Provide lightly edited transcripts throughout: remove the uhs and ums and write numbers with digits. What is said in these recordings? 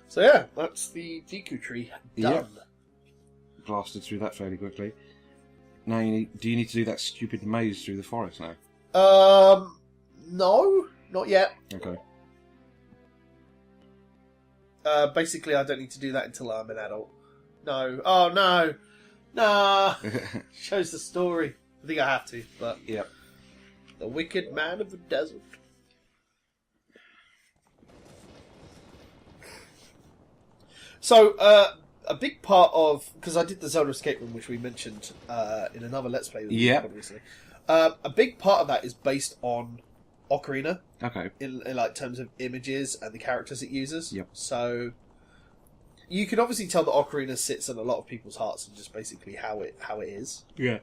So yeah, that's the Deku Tree done. Yep. Blasted through that fairly quickly. Now, do you need to do that stupid maze through the forest now? No, not yet. Okay. Basically, I don't need to do that until I'm an adult. No. Oh, no. Nah. Shows the story. I think I have to, but... Yep. The Wicked Man of the Desert. So, a big part of... Because I did the Zelda Escape Room, which we mentioned in another Let's Play that we did recently. A big part of that is based on Ocarina. Okay. In like terms of images and the characters it uses. Yep. So you can obviously tell that Ocarina sits in a lot of people's hearts and just basically how it is. Yeah.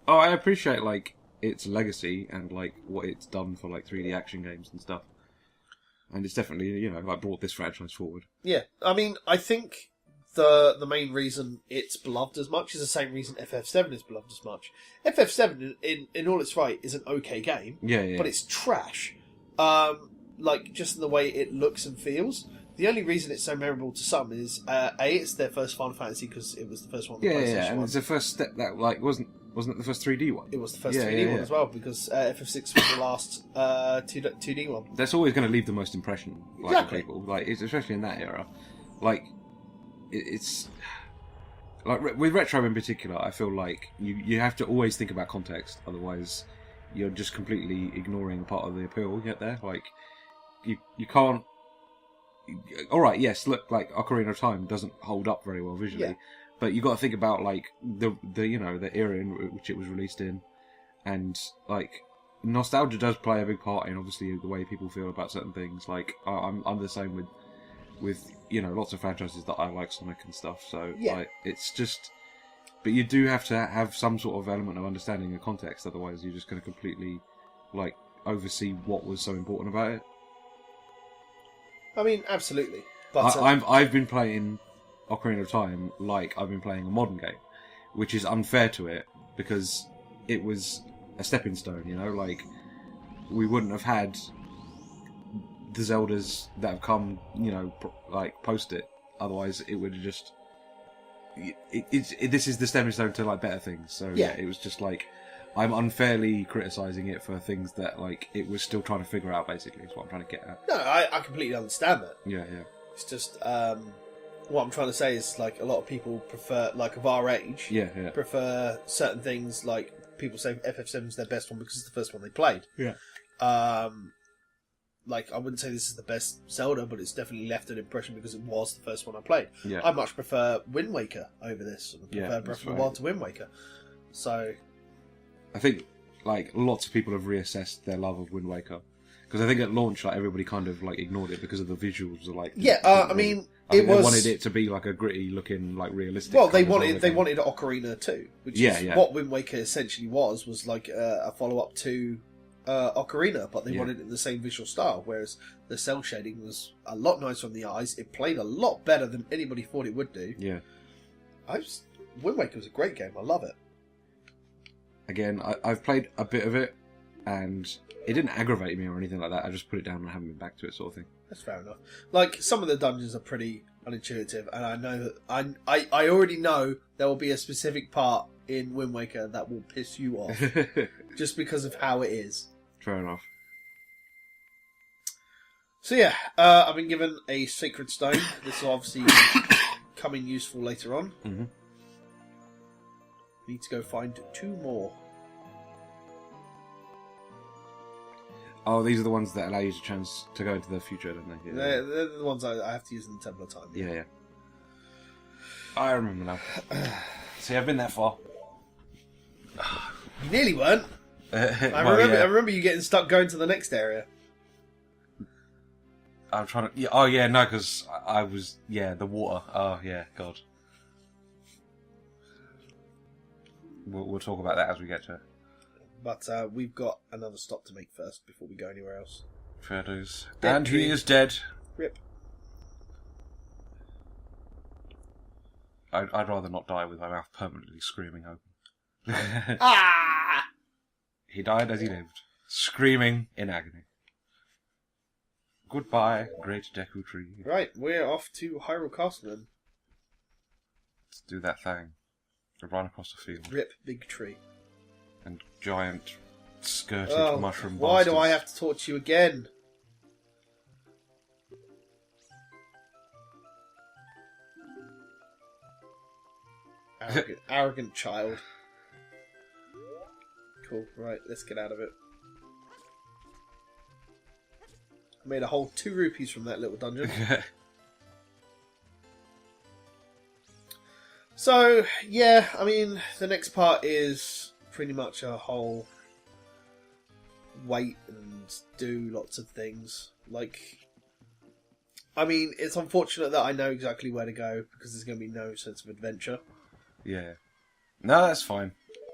Oh, I appreciate like its legacy and like what it's done for like 3D action games and stuff. And it's definitely, like brought this franchise forward. Yeah. I mean, I think the main reason it's beloved as much is the same reason FF7 is beloved as much. FF7, in all its right, is an okay game. Yeah. But it's trash. Like, just in the way it looks and feels. The only reason it's so memorable to some is, it's their first Final Fantasy because it was the first one on the PlayStation 1. And it's the first step that, like, wasn't it the first 3D one? It was the first 3D one as well, because FF6 was the last 2D one. That's always going to leave the most impression, like, Exactly. on people. Like, especially in that era. Like, it's... Like, with retro in particular, I feel like you have to always think about context, otherwise you're just completely ignoring part of the appeal you get there. Like, you can't... Alright, yes, look, like, Ocarina of Time doesn't hold up very well visually, but you got to think about, like, the era in which it was released in, and, like, nostalgia does play a big part in, obviously, the way people feel about certain things. Like, I'm the same with lots of franchises that I like, Sonic and stuff, so, like, it's just... But you do have to have some sort of element of understanding the context, otherwise you're just going to completely, like, oversee what was so important about it. I mean, absolutely. But I've been playing Ocarina of Time like I've been playing a modern game, which is unfair to it, because it was a stepping stone, like, we wouldn't have had the Zeldas that have come, like, post it. Otherwise, it would have just... This is the stepping stone to, like, better things. So, it was just, like, I'm unfairly criticising it for things that, like, it was still trying to figure out, basically, is what I'm trying to get at. No, I completely understand that. Yeah. It's just, what I'm trying to say is, like, a lot of people prefer, like, of our age, prefer certain things, like, people say FF7's their best one because it's the first one they played. Yeah. Like, I wouldn't say this is the best Zelda, but it's definitely left an impression because it was the first one I played. Yeah. I much prefer Wind Waker over this. I prefer Breath of the Wild to Wind Waker. So... I think, like, lots of people have reassessed their love of Wind Waker. Because I think at launch, like, everybody kind of, like, ignored it because of the visuals. Like, I mean, they wanted it to be, like, a gritty-looking, like, realistic... Well, they wanted Ocarina too, which is yeah. what Wind Waker essentially was like a follow-up to Ocarina, but they wanted it in the same visual style, whereas the cell shading was a lot nicer on the eyes. It played a lot better than anybody thought it would do. Yeah. Wind Waker was a great game. I love it. Again, I've played a bit of it, and it didn't aggravate me or anything like that. I just put it down and haven't been back to it, sort of thing. That's fair enough. Like, some of the dungeons are pretty unintuitive, and I know that I already know there will be a specific part in Wind Waker that will piss you off, just because of how it is. Fair enough. So yeah, I've been given a Sacred Stone. This will obviously come in useful later on. Mm-hmm. Need to go find 2 more. Oh, these are the ones that allow you a chance to go into the future, don't they? Yeah. They're the ones I have to use in the Temple of Time. Yeah. I remember now. See, I've been that far. You nearly weren't. I remember you getting stuck going to the next area. I'm trying to... Yeah, oh, yeah, no, because I was... Yeah, the water. Oh, yeah, God. We'll talk about that as we get to it. But we've got another stop to make first before we go anywhere else. Fair dues. And he is dead. Rip. I'd rather not die with my mouth permanently screaming open. He died as he lived, screaming in agony. Goodbye, great Deku Tree. Right, we're off to Hyrule Castle then. Let's do that thing. Run across the field. Rip big tree. And giant skirted mushroom Why bastards. do I have to talk to you again? Arrogant child. Cool, right, let's get out of it. I made a whole 2 rupees from that little dungeon. So, yeah, I mean, the next part is pretty much a whole wait and do lots of things. Like, I mean, it's unfortunate that I know exactly where to go because there's going to be no sense of adventure. Yeah. No, that's fine.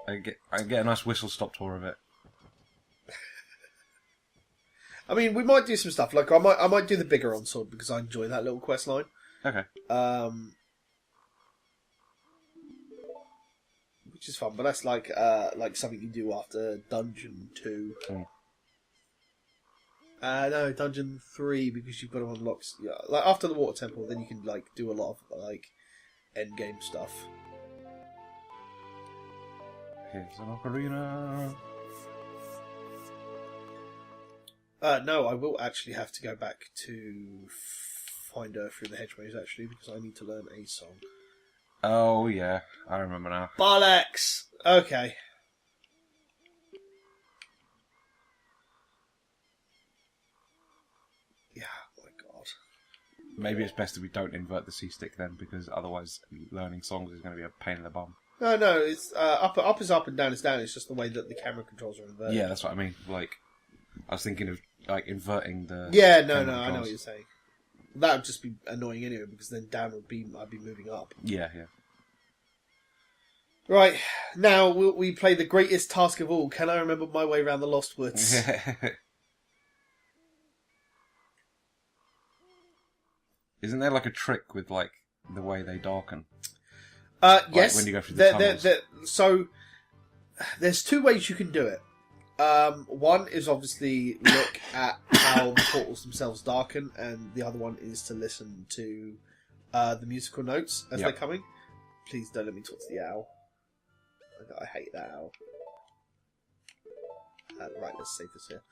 I get a nice whistle-stop tour of it. I mean, we might do some stuff. Like, I might do the bigger sword because I enjoy that little quest line. Okay. Which is fun, but that's like something you do after Dungeon 2. No, Dungeon 3 because you've got to unlock. Yeah, like after the Water Temple, then you can like do a lot of like end game stuff. Here's an ocarina. No, I will actually have to go back to find her through the hedgerows actually because I need to learn a song. Oh yeah, I remember now. Bollocks! Okay. Yeah, oh my god. Maybe it's best that we don't invert the C-stick then, because otherwise learning songs is going to be a pain in the bum. No, it's up is up and down is down. It's just the way that the camera controls are inverted. Yeah, that's what I mean. Like, I was thinking of like inverting the. Yeah, no, I know what you're saying. That would just be annoying anyway, because then down I'd be moving up. Yeah. Right, now we play the greatest task of all. Can I remember my way around the Lost Woods? Isn't there like a trick with like the way they darken? Yes. When you go through the tunnels. So there's 2 ways you can do it. One is obviously look at how the portals themselves darken, and the other one is to listen to the musical notes as they're coming. Please don't let me talk to the owl. I hate that owl. Right, let's save this here.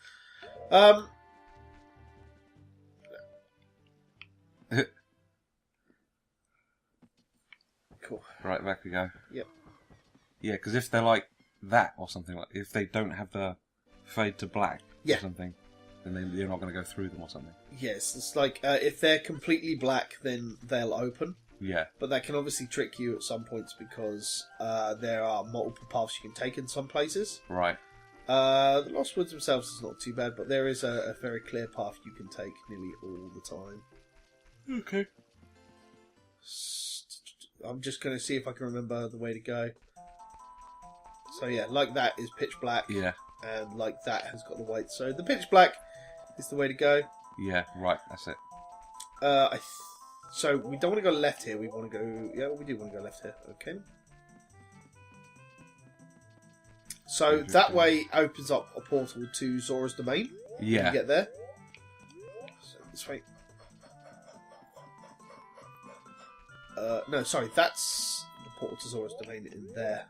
Cool. Right, back we go. Yep. Yeah, because if they're like that or something, like if they don't have the fade to black or something, then you're not going to go through them or something. Yes, it's like if they're completely black, then they'll open. Yeah. But that can obviously trick you at some points because there are multiple paths you can take in some places. Right. The Lost Woods themselves is not too bad, but there is a very clear path you can take nearly all the time. Okay. I'm just going to see if I can remember the way to go. So yeah, like that is pitch black. Yeah. And like that has got the white. So the pitch black is the way to go. Yeah, right, that's it. So we don't want to go left here. We want to go... Yeah, we do want to go left here. Okay. So that way opens up a portal to Zora's Domain. Yeah. When you get there. So this way. No, sorry. That's the portal to Zora's Domain in there.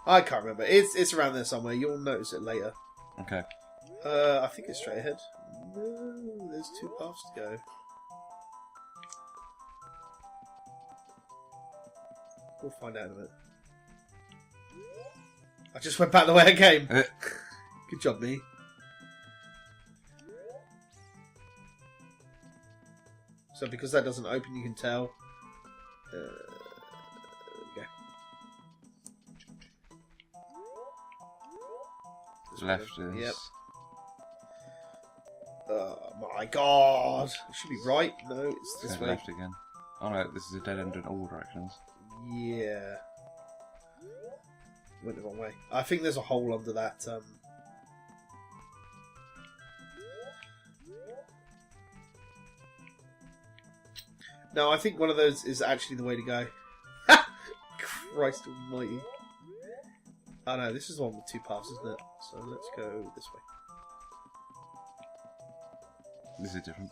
I can't remember. It's around there somewhere. You'll notice it later. Okay. I think it's straight ahead. No, there's 2 paths to go. We'll find out in a minute. I just went back the way I came. Good job, me. So because that doesn't open, you can tell. There we go. Left is... Yep. Oh my god! It should be right. No, it's this way. Left again. Oh no, this is a dead end in all directions. Yeah. Went the wrong way. I think there's a hole under that. No, I think one of those is actually the way to go. Christ almighty. Oh no, this is the one with 2 paths, isn't it? So let's go this way. This is different.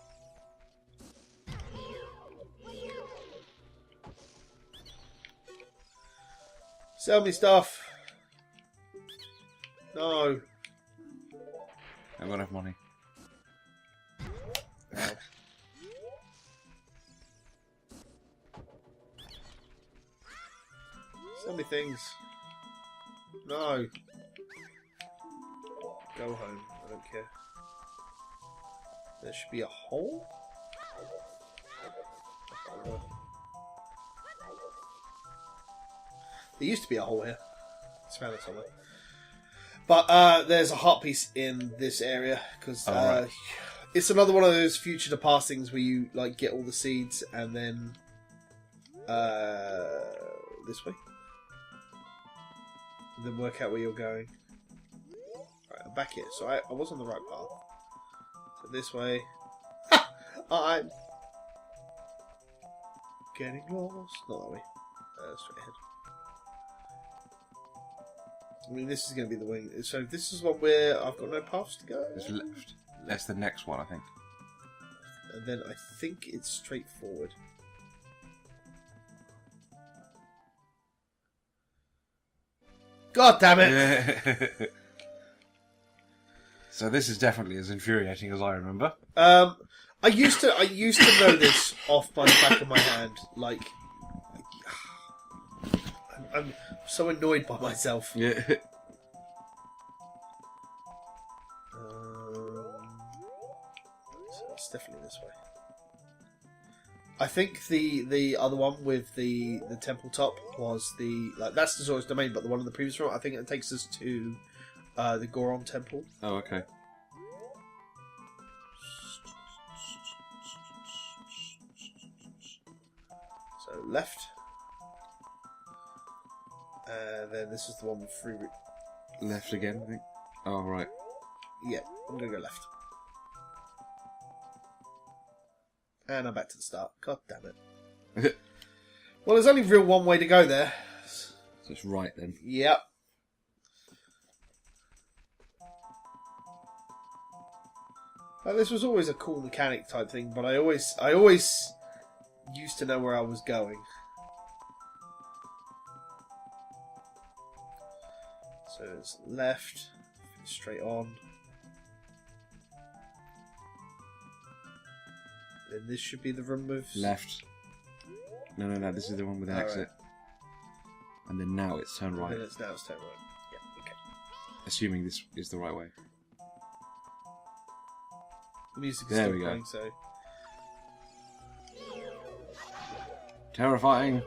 Sell me stuff. No. I haven't got enough money. Ow. Sell me things. No. Go home. I don't care. There should be a hole? There used to be a hole here. It's found it somewhere. But there's a heart piece in this area because right. It's another one of those future to past things where you like get all the seeds and then this way, and then work out where you're going. Right, I'm back here, so I was on the right path. So this way. Ha! I'm getting lost. Not that way. Straight ahead. I mean, this is going to be the wing. So this is one where I've got no paths to go. It's left. That's the next one, I think. And then I think it's straightforward. God damn it! So this is definitely as infuriating as I remember. I used to know this off by the back of my hand. Like, I'm so annoyed by myself. Yeah. So it's definitely this way. I think the other one with the temple top was that's the Zora's Domain, but the one in the previous one, I think it takes us to the Goron temple. Oh, okay. So left. And then this is the one with free... Left again, I think. Oh, right. Yeah, I'm going to go left. And I'm back to the start. God damn it. Well, there's only real one way to go there. So it's right then. Yep. This was always a cool mechanic type thing, but I always used to know where I was going. So it's left, straight on. Then this should be the room with... Left. No, this is the one with the exit. Right. And then now it's turn right. Now it's turn right. Yeah, okay. Assuming this is the right way. The music is still playing, so... Terrifying.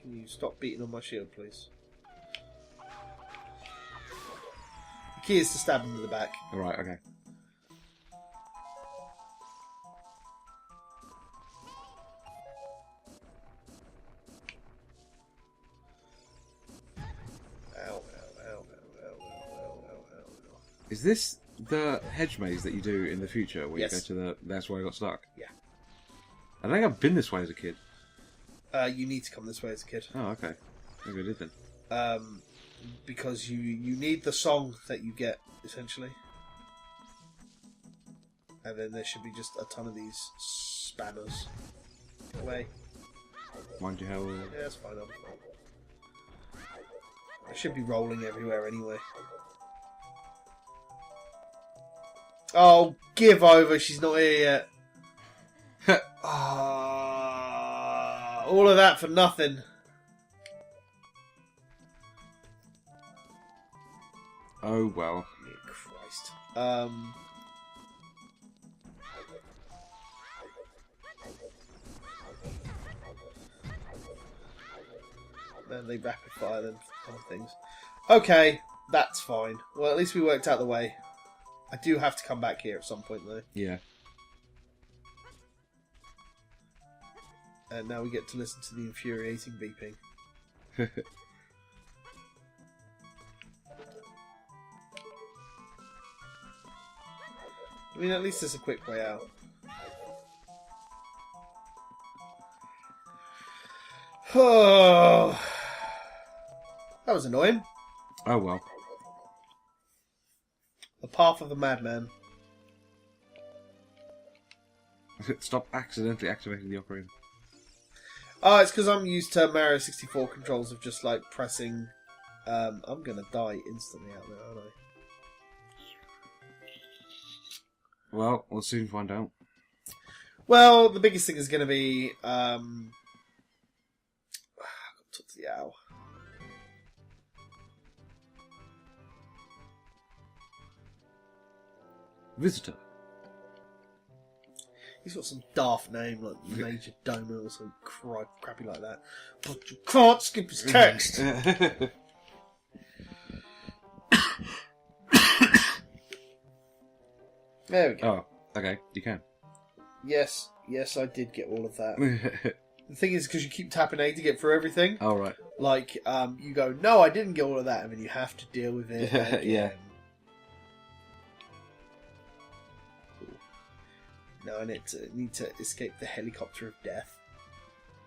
Can you stop beating on my shield, please? The key is to stab him in the back. Alright, okay. Is this the hedge maze that you do in the future where you go to the... That's where I got stuck? Yeah. I think I've been this way as a kid. You need to come this way as a kid. Oh, okay. Maybe I did then. Because you need the song that you get, essentially. And then there should be just a ton of these spanners. Get away. Mind you how... Yeah, that's fine. I'm fine. I should be rolling everywhere anyway. Oh, give over. She's not here yet. All of that for nothing. Oh, well. Yeah, Christ. Then they rapid fire them kind of things. Okay, that's fine. Well, at least we worked out the way. I do have to come back here at some point, though. Yeah. And now we get to listen to the infuriating beeping. I mean, at least there's a quick way out. Oh, that was annoying. Oh well. The path of the madman. Stop accidentally activating the ocarina. Oh, it's because I'm used to Mario 64 controls of just like pressing. I'm gonna die instantly out there, aren't I? Well, we'll soon find out. Well, the biggest thing is going to be I've got to talk to the owl. Visitor. He's got some daft name like Major Domo or something crappy like that. But you can't skip his text. There we go. Oh, okay, you can. Yes, I did get all of that. The thing is, because you keep tapping A to get through everything. Oh, right. Like, you go, no, I didn't get all of that, and then you have to deal with it. Yeah. No, I need to escape the helicopter of death.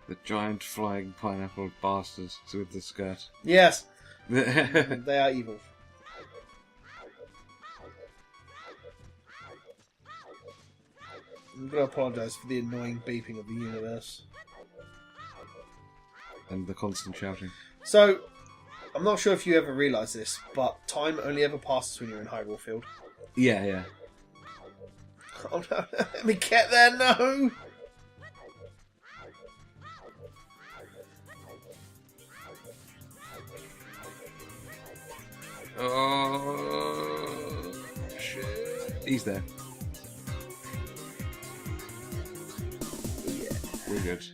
The giant flying pineapple bastards with the skirt. Yes! They are evil. I'm going to apologise for the annoying beeping of the universe. And the constant shouting. So, I'm not sure if you ever realise this, but time only ever passes when you're in Hyrule Field. Yeah. Oh no, let me get there, no! Oh, shit. He's there. Yeah. We're good.